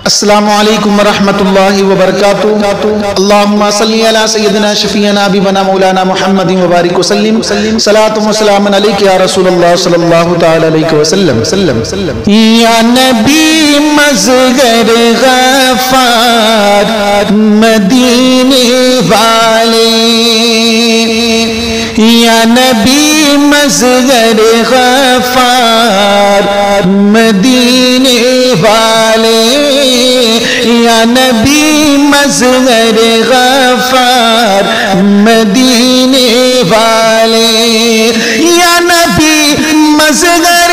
السلام علیکم ورحمۃ اللہ وبرکاتہ۔ اللہم صلی علی سیدنا شفیعنا حبیبنا مولانا محمد وبارک وسلم۔ صلاۃ و سلام علیک یا رسول اللہ صلی اللہ تعالی علیہ وسلم۔ یا نبی مظہر غفار مدینے والے، یا نبی مظہر غفار مدینے والے، یا نبی مظہر غفار مدینے والے، یا نبی مظہر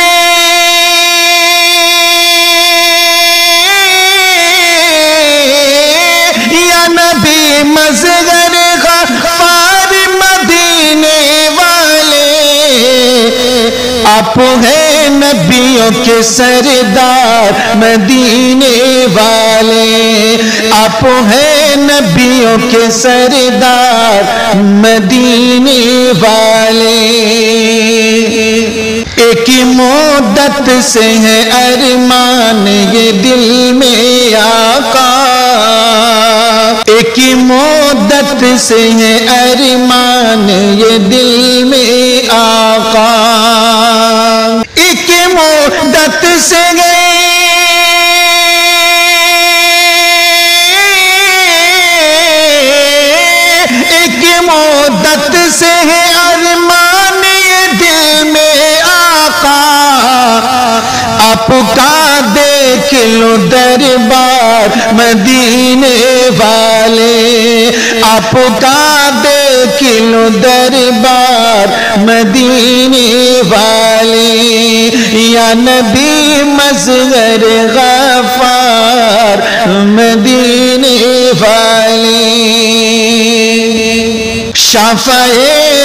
یا نبی مظہر غفار مدینے والے، آپ ہیں نبیوں کے سردار مدینے والے، آپ ہیں نبیوں کے سردار مدینے والے۔ ایک مدت سے ہے ارمان یہ دل میں آقا، ایک مدت سے ہے ارمان یہ دل میں آقا، ایک مدت سے ایک مدت سے ہے ارمان یہ دل میں آقا، آپ کا دیکھ لو دربار مدینے والے، آپ کا دیکھ لو دربار مدینے والے، یا نبی مظہر غفار مدینے والے۔ شفع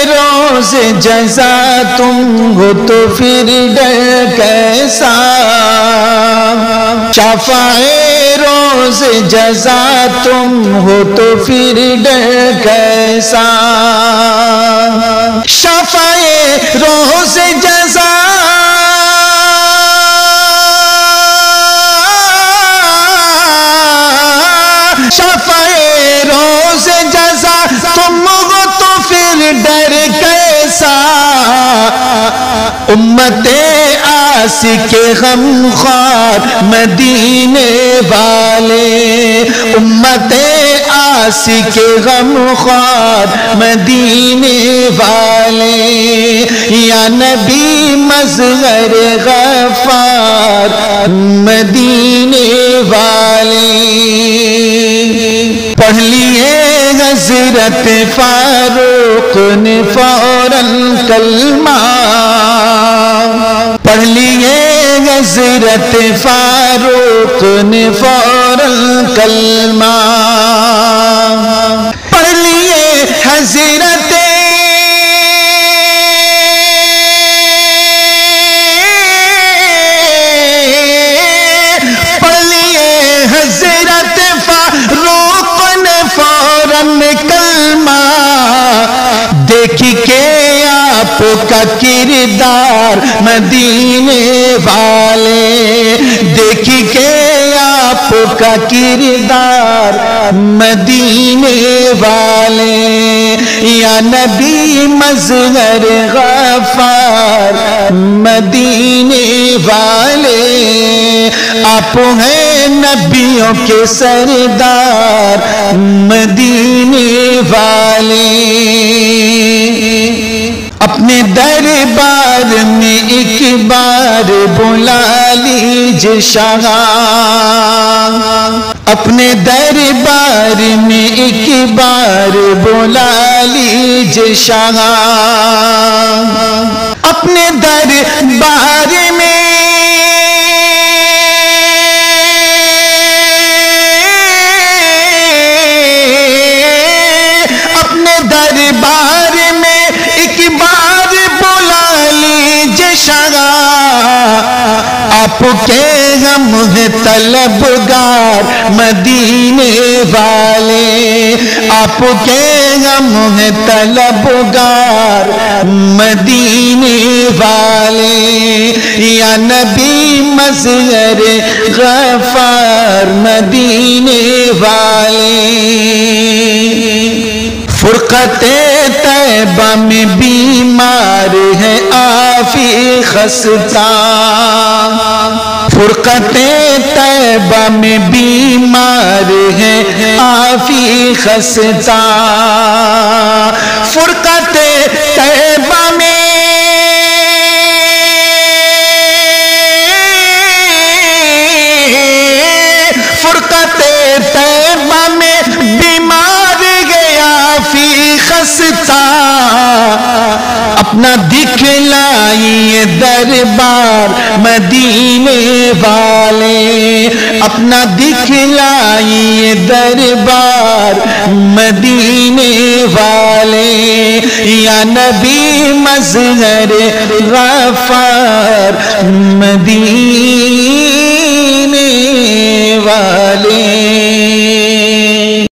روز جزا تم ہو تو پھر ڈر کیسا، شفع روز جزا تم ہو تو پھر ڈر کیسا، شفع روز جزا شفع روز جزا تم ہو تو پھر ڈر کیسا، امت عاشق غم خوار مدینے والے، امت عاشق غم خوار مدینے والے، یا نبی مظہر غفار مدینے والے۔ پڑھ لیے حضرت فاروق نے فوراً کلمہ، پڑھ لیے حضرت فاروق نے فوراً کلمہ، پڑھ لیے حضرت کلمہ، دیکھ کے آپ کا کردار مدینے والے، دیکھ کے آپ کا کردار مدینے والے، یا نبی مظہر غفار مدینے والے، آپ ہیں نبیوں کے سردار مدینے والے۔ اپنے دربار میں ایک بار بلا لیجئے شاہ، اپنے دربار میں ایک بار بلا لیجئے شاہ، اپنے دربار میں دربار میں ایک بار بلا لیجئے شاہ، آپ کے غم ہے طلبگار مدینے والے آپ کے ہم ہیں طلبگار مدینے والے یا نبی مظہر غفار مدینے والے فرقت طیبہ میں بیمار ہے آفی خستہ فرقت طیبہ میں بیمار ہے آفی خستہ فرقت طیبہ میں فرقت طیبہ میں بیمار گیا فی خستہ اپنا دکھلائیے دربار مدینے والے اپنا دکھلائیے دربار مدینے والے یا نبی مظہر غفار مدینے والے